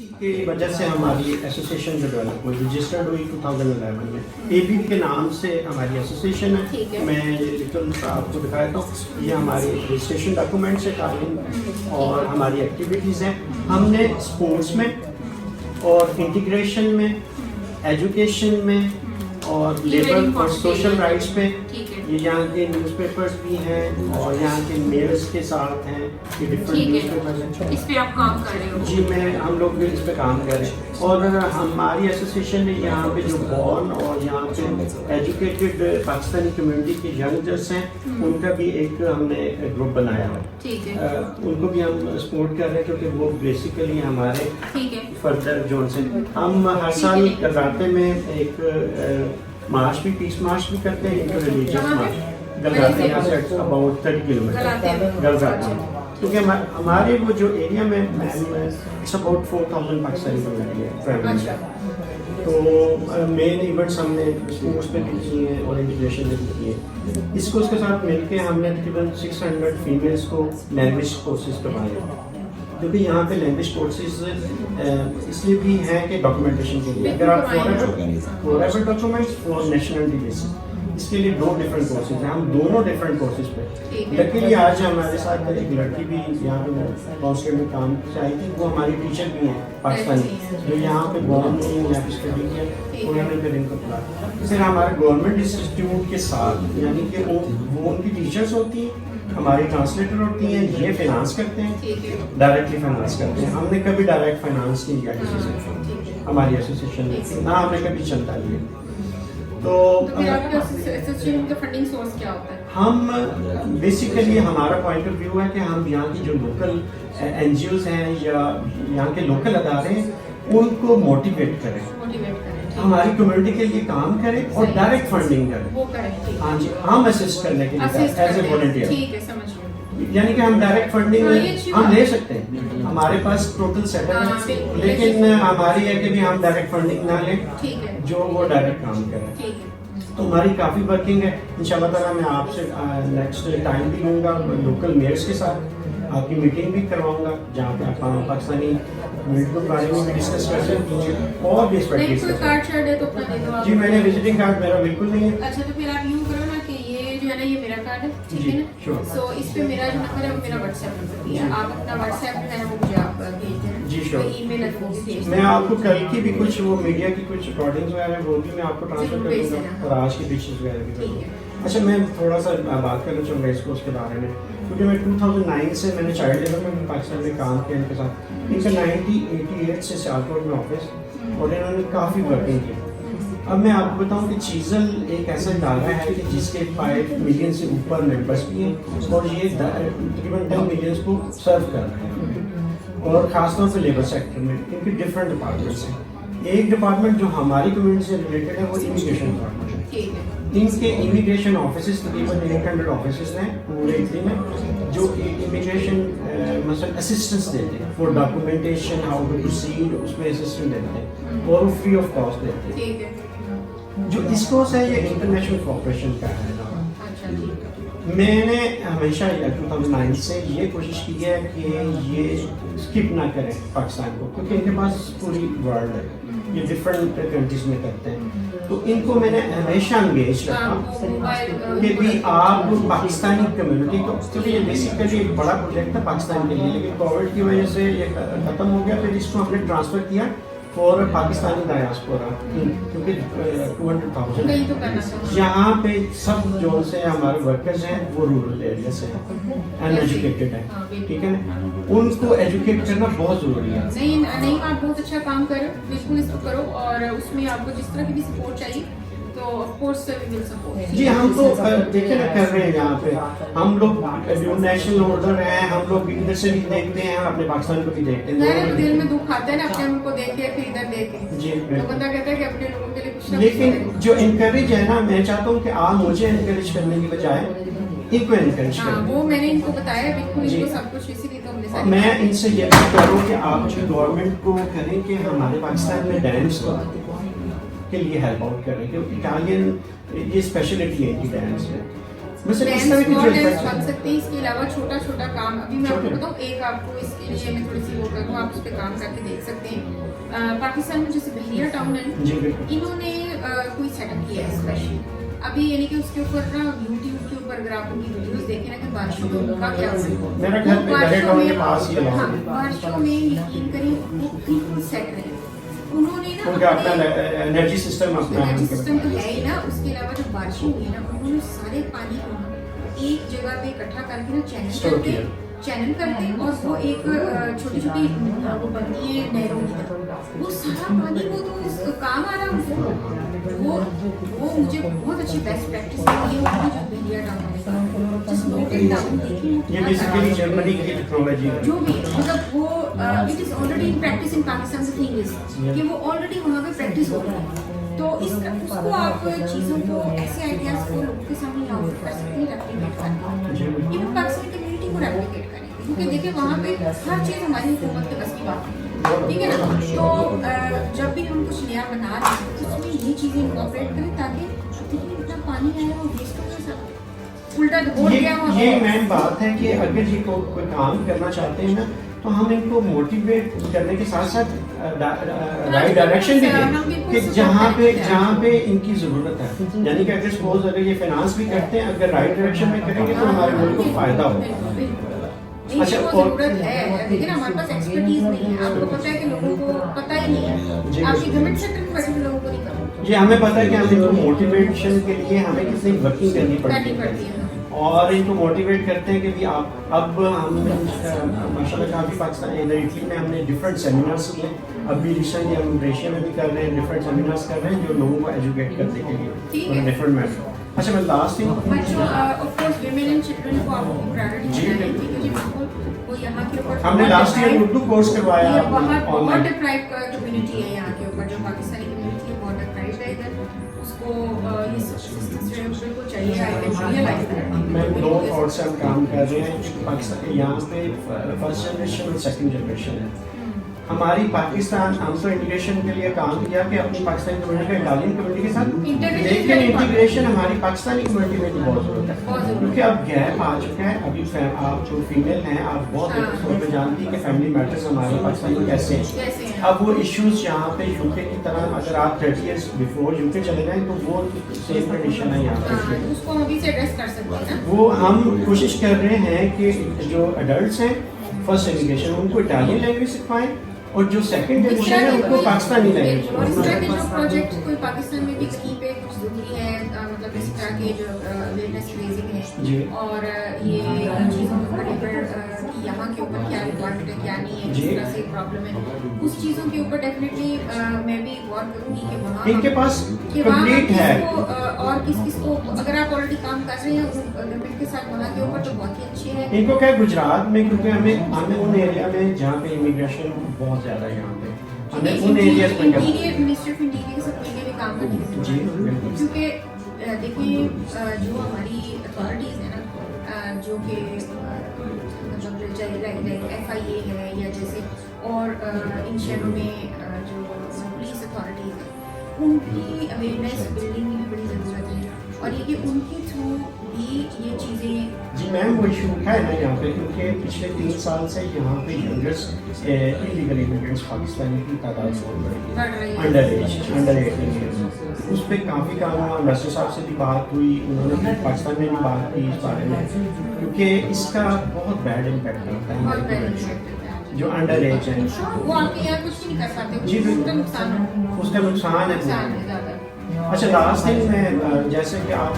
की वजह से हमारी एसोसिएशन जो डेवलप हुई, रजिस्टर्ड हुई 2011 में। ABB के नाम से हमारी एसोसिएशन है। मैं आपको दिखाया था, ये हमारी रजिस्ट्रेशन डॉक्यूमेंट्स है कानून और हमारी एक्टिविटीज़ हैं। हमने स्पोर्ट्स में और इंटीग्रेशन में, एजुकेशन में और लेबर और सोशल राइट्स पे, ये यहाँ के न्यूज़पेपर्स भी हैं और यहाँ के मेयर्स के साथ हैं, ये डिफरेंट न्यूज़पेपर्स हैं। इस पे आप काम कर रहे हो? जी, हम लोग भी इस पे काम कर रहे हैं। और हमारी एसोसिएशन ने यहाँ पे जो बॉर्न और यहाँ पे एजुकेटेड पाकिस्तानी कम्युनिटी के यंगर्स हैं, उनका भी एक हमने ग्रुप बनाया है। ठीक है। उनको भी हम सपोर्ट कर रहे हैं क्योंकि वो बेसिकली हमारे फर्दर जोन से हम हर साल गलगाते में एक मार्च भी, पीस मार्च भी करते हैं, इंटर रिलीजियस मार्च। गलगाते यहाँ से अबाउट 30 किलोमीटर गलगाते, क्योंकि हमारे वो जो एरिया में इट्स अबाउट 4000 पाकिस्तानी कम्युनिटी है फैमिली। तो मेन इवेंट्स हमने स्पोर्ट्स पे भी किए हैं और इंटीग्रेशन पे भी किए हैं। इसको उसके साथ मिलके हमने तकरीबन 600 फीमेल्स को लैंग्वेज कोर्सेज करवाए, क्योंकि यहाँ पे लैंग्वेज कोर्सेज इसलिए भी हैं कि डॉक्यूमेंटेशन के लिए, अगर आप forever documents for nationality basis, इसके लिए 2 डिफरेंट कोर्सेज हैं। हम दोनों डिफरेंट कोर्सेज पे, लकीली आज हमारे साथ एक लड़की भी यहाँ पे काउंसलर में काम से आई थी, वो हमारी टीचर भी हैं पाकिस्तानी, जो यहाँ पे बॉर्न नहीं है, यहाँ पे स्टडी है, उन्होंने फिर इनको पढ़ा। फिर हमारे गवर्नमेंट इंस्टीट्यूट के साथ, यानी कि वो उनकी टीचर्स होती हैं, हमारी ट्रांसलेटर होती हैं, ये फाइनेंस करते हैं, डायरेक्टली फाइनेंस करते हैं। हमने कभी डायरेक्ट फाइनेंस नहीं किया किसी से, हमारी एसोसिएशन ने ना, हमने कभी चलता लिया। तो फिर आपके एसोसिएशन का फंडिंग सोर्स क्या होता है? हम बेसिकली, हमारा पॉइंट ऑफ व्यू है कि हम यहाँ की जो लोकल NGOs हैं या यहाँ के लोकल अदारे हैं, उनको मोटिवेट करें, हमारी कम्युनिटी के लिए काम करें और डायरेक्ट फंडिंग करें। हाँ जी, हम असिस्ट करने के लिए एज ए वॉलंटियर, ठीक है, समझ गए। यानी कि हम डायरेक्ट फंडिंग हम ले सकते हैं, हमारे पास टोटल सेटअप है, लेकिन हमारी है कि भी हम डायरेक्ट फंडिंग ना लें, जो वो डायरेक्ट काम करें। तो हमारी काफ़ी वर्किंग है। इंशाल्लाह ताला मैं आपसे नेक्स्ट टाइम भी लूँगा, लोकल मेयर्स के साथ आपकी मीटिंग भी करवाऊंगा, जहाँ पे आप पाकिस्तानी कम्युनिटी के बारे में भी डिस्कस कर सकते हैं और भी इस पर कार्ड है तो अपना दे दो आप। जी, मैंने विजिटिंग कार्ड मेरा बिल्कुल नहीं है। अच्छा, तो फिर आप यूँ करो ना कि ये जो है ना, ये मेरा कार्ड है, ठीक है ना? सो इस पे मेरा जो नंबर है वो मेरा व्हाट्सएप नंबर भी है, आप अपना व्हाट्सएप जो है वो मुझे आप भेज देना। जी श्योर, ईमेल एड्रेस भेज मैं आपको कल की भी कुछ वो मीडिया की कुछ रिकॉर्डिंग्स वगैरह वो भी मैं आपको ट्रांसफर कर दूँगा और आज की पिक्चर्स वगैरह भी कर दूँगा। अच्छा, मैं थोड़ा सा बात करना चाहूँगा इसको उसके बारे में, क्योंकि मैं 2009 से मैंने चाइल्ड लेबर में पाकिस्तान में काम किया इनके साथ। इनका 1988 से सियालकोट में ऑफिस, और इन्होंने काफ़ी वर्किंग की। अब मैं आपको बताऊं कि चीज़ल एक ऐसा इदारा है कि जिसके 5 मिलियन से ऊपर मेंबर्स भी हैं और ये तकरीबन 10 मिलियन को सर्व कर रहे हैं, और ख़ासतौर पर लेबर सेक्टर में इनके डिफरेंट डिपार्टमेंट्स हैं। एक डिपार्टमेंट जो हमारी कम्युनिटी से रिलेटेड है वो इमिग्रेशन डिपार्टमेंट है। इनके इमिग्रेशन ऑफिस तकरीबन 800 ऑफिस हैं पूरे इटली में, जो इमिग्रेशन मतलब असिस्टेंस देते हैं for documentation, how to proceed, उसमें असिस्टेंट देते हैं और वो फ्री ऑफ कॉस्ट देते हैं। जो इसको है ये इंटरनेशनल कॉर्पोरेशन का है। मैंने हमेशा 2009 से ये कोशिश की है कि ये स्किप ना करें पाकिस्तान को, क्योंकि इनके पास पूरी वर्ल्ड है, ये डिफरेंट कंट्रीज में करते हैं। तो इनको मैंने हमेशा एंगेज रखा कि भी आप पाकिस्तानी कम्युनिटी को, क्योंकि ये बेसिकली एक बड़ा प्रोजेक्ट था पाकिस्तान के लिए, लेकिन कोविड की वजह से ये ख़त्म हो गया। फिर इसको हमने ट्रांसफ़र किया फॉर पाकिस्तानी डायस्पोरा, क्योंकि 200,000 यहाँ पे सब जो से हमारे वर्कर्स हैं वो रूरल एरिया से हैं, अनएजुकेटेड हैं, ठीक है ना, उनको एजुकेट करना बहुत ज़रूरी है। नहीं, आप बहुत अच्छा काम कर रहे हो, बिल्कुल इसको करो, और उसमें आपको जिस तरह की भी सपोर्ट चाहिए तो of course we will support. जी, हम तो देखे ना कर रहे हैं यहाँ पे, हम लोग नेशनल ऑर्डर हैं, हम लोग इधर से भी देखते हैं, अपने पाकिस्तान को भी देखते हैं। दिल में दुख आता है ना अपने उनको देख के, फिर इधर देख के। जी, तो बंदा कहता है कि अपने लोगों के लिए कुछ ना कुछ। लेकिन जो इनकरेज है ना, मैं चाहता हूँ कि आप मुझे इनकरेज करने की बजाय इनको इनकरेज करें। वो मैंने इनको बताया, बिल्कुल इनको सब कुछ, इसीलिए तो हमने मैं इनसे ये करूँ कि आप गवर्नमेंट को करें कि हमारे पाकिस्तान में डांस के लिए हेल्प आउट करें, क्योंकि इटालियन ये स्पेशलिटी है इनकी डांस में, बस इस Dance, तरह की small जो dance effect बन है। सकते हैं। इसके अलावा छोटा छोटा काम अभी मैं आपको छोटे। बताऊँ, एक आपको इसके लिए मैं थोड़ी सी वो करूँ, आप उस पर काम करके देख सकते हैं। पाकिस्तान में जैसे बहरिया टाउन है, जी बिल्कुल। इन्होंने कोई सेटअप किया है स्पेशल अभी, यानी कि उसके ऊपर ना यूट्यूब के ऊपर अगर आप उनकी वीडियोस देखें ना कि बारिशों में उनका क्या हुआ, मेरा घर पे बहरिया टाउन के पास ही है। हाँ, बारिशों में यकीन करें वो बिल्कुल सेट रहे। उन्होंने ना उनका अपना एनर्जी सिस्टम अपना है एनर्जी उनके सिस्टम पास। तो है ही ना, उसके अलावा जब बारिशें हुई ना, उन्होंने सारे पानी को ना एक जगह पे इकट्ठा करके ना Store किया। चैनल करते और वो एक छोटी छोटी वो बनती है नहरों की तरह, वो सारा पानी वो तो उस काम आ रहा है वो मुझे बहुत अच्छी बेस्ट प्रैक्टिस लगी है उनकी जो Bahria Town just note it down. देखिए ये बेसिकली जर्मनी की टेक्नोलॉजी है। जो भी मतलब वो it is already in practice in Pakistan. The thing is कि वो ऑलरेडी वहाँ पे प्रैक्टिस हो रही है, तो इसका उसको आप चीज़ों को ऐसे आइडियाज को लोगों के सामने ऑफर कर सकते हैं, रेप्लिकेट करके इवन पाकिस्तान कम्युनिटी को रेप्लिकेट करेंगे, क्योंकि देखिए वहाँ पे हर चीज़ हमारी हुकूमत के बस की बात है, ठीक है ना। तो जब भी हम कुछ नया बना रहे हैं तो उसमें ये चीज़ें इंकॉर्पोरेट करें ताकि इतना पानी आए वो वेस्ट हो जाए, उल्टा बोल गया वहाँ ये मेन बात है कि अगर ये कोई काम करना चाहते हैं ना, तो हम इनको मोटिवेट करने के साथ साथ राइट डायरेक्शन भी दें कि जहाँ पे इनकी ज़रूरत है। यानी कि अगर सपोज अगर ये फाइनेंस भी करते हैं, अगर राइट डायरेक्शन में करेंगे तो हमारे मुल्क को फ़ायदा होगा। अच्छा, जरूरत है, लेकिन हमारे पास एक्सपर्टीज नहीं है। आपको पता है कि लोगों को पता ही नहीं है, आपकी गवर्नमेंट सेक्टर में बैठे लोगों को नहीं पता। ये हमें पता है कि हमें इनको मोटिवेशन के लिए हमें कितनी वर्किंग करनी पड़ती है, और इनको मोटिवेट करते हैं कि भी आप अब हम माशाल्लाह काफ़ी पाकिस्तान इटली में हमने डिफरेंट सेमिनार्स किए। अभी रिसेंटली हम मलेशिया में भी कर रहे हैं, डिफरेंट सेमिनार्स कर रहे हैं जो लोगों को एजुकेट करने के लिए डिफरेंट मैटर। अच्छा, मैं लास्ट थिंग बच्चों of course women and children को आपको प्रायोरिटी देना है, ठीक है जी, बिल्कुल। वो यहाँ के ऊपर हमने लास्ट ईयर उर्दू कोर्स करवाया ये बहुत ऑनलाइन। डिप्राइव कम्युनिटी है यहाँ के ऊपर, जो पाकिस्तानी कम्युनिटी है बहुत डिप्राइव है इधर, उसको ये सब्सिस्टेंस जो है उसको चाहिए। I can realise that. मैं 2 और से हम काम कर रहे हैं पाकिस्तान के, यहाँ पे फर्स्ट जनरेशन और सेकंड जनरेशन है हमारी। पाकिस्तान हम तो इंटीग्रेशन के लिए काम किया कि अपनी पाकिस्तानी कम्युनिटी का इटालियन कम्युनिटी के साथ, लेकिन इंटीग्रेशन हमारी पाकिस्तानी कम्युनिटी में भी बहुत ज़रूरत है, क्योंकि अब गैप आ चुका है। अभी आप जो फीमेल हैं, आप बहुत तौर पर जानती हैं कि फैमिली मैटर्स हमारे पाकिस्तान में कैसे हैं। अब वो इश्यूज यहाँ पे यूके की तरह, अगर आप 30 ईयर्स बिफोर यूके चले जाएँ तो वो सेम कंडीशन है यहाँ पे। उसको हम अभी से एड्रेस कर सकते हैं ना। वो हम कोशिश कर रहे हैं कि जो अडल्ट हैं फर्स्ट एजुकेशन उनको इटालियन लैंग्वेज सिखाएं, और जो सेकंड जनरेशन है उनको पाकिस्तानी लैंग्वेज। और इस तरह के जो प्रोजेक्ट कोई पाकिस्तान में भी कहीं पे कुछ जरूरी है, मतलब इस तरह के जो अवेयरनेस रेजिंग जी। है, और ये चीज़ों के ऊपर कि यहाँ के ऊपर क्या रिक्वायरमेंट है क्या नहीं है, जी। किस तरह से प्रॉब्लम है, उस चीज़ों के ऊपर डेफिनेटली मैं भी गौर करूँगी कि वहाँ इनके पास कि वहाँ कंप्लीट है। और किस को अगर आप ऑलरेडी काम कर रहे हैं गवर्नमेंट के साथ वहाँ के ऊपर तो बहुत ही अच्छी है। इनको क्या गुजरात में, क्योंकि हमें उन एरिया में जहाँ पे इमिग्रेशन बहुत ज़्यादा है, यहाँ पे हमें उन एरियाज में इंटीरियर मिनिस्ट्री ऑफ इंटीरियर के साथ मिलकर भी काम करने की जी बिल्कुल। क्योंकि देखिए जो हमारी अथॉरिटीज़ है ना, जो कि मतलब FIA है या जैसे और इन शहरों में जो पुलिस अथॉरिटीज़ है, उनकी अवेयरनेस बिल्डिंग की भी बड़ी ज़रूरत है, और ये कि उनके थ्रू भी ये चीज़ें। जी मैम, वो इशू उठा है ना यहाँ पे, क्योंकि पिछले 3 साल से यहाँ पे यंगर्स इलीगल इमिग्रेंट्स पाकिस्तानी की तादाद बहुत बढ़ रही है, अंडर 18 ईयर्स। उस पर काफ़ी काम हुआ, नसर साहब से भी बात हुई, उन्होंने पाकिस्तान में भी बात की इस बारे में, क्योंकि इसका बहुत बैड इम्पैक्ट पड़ता है हमारे पे, जो अंडर एज है। वो आपके यहाँ कुछ नहीं कर पाते, जी उसका नुकसान है, उसका नुकसान है। ज़्यादा। अच्छा, लास्ट थिंग मैं जैसे कि आप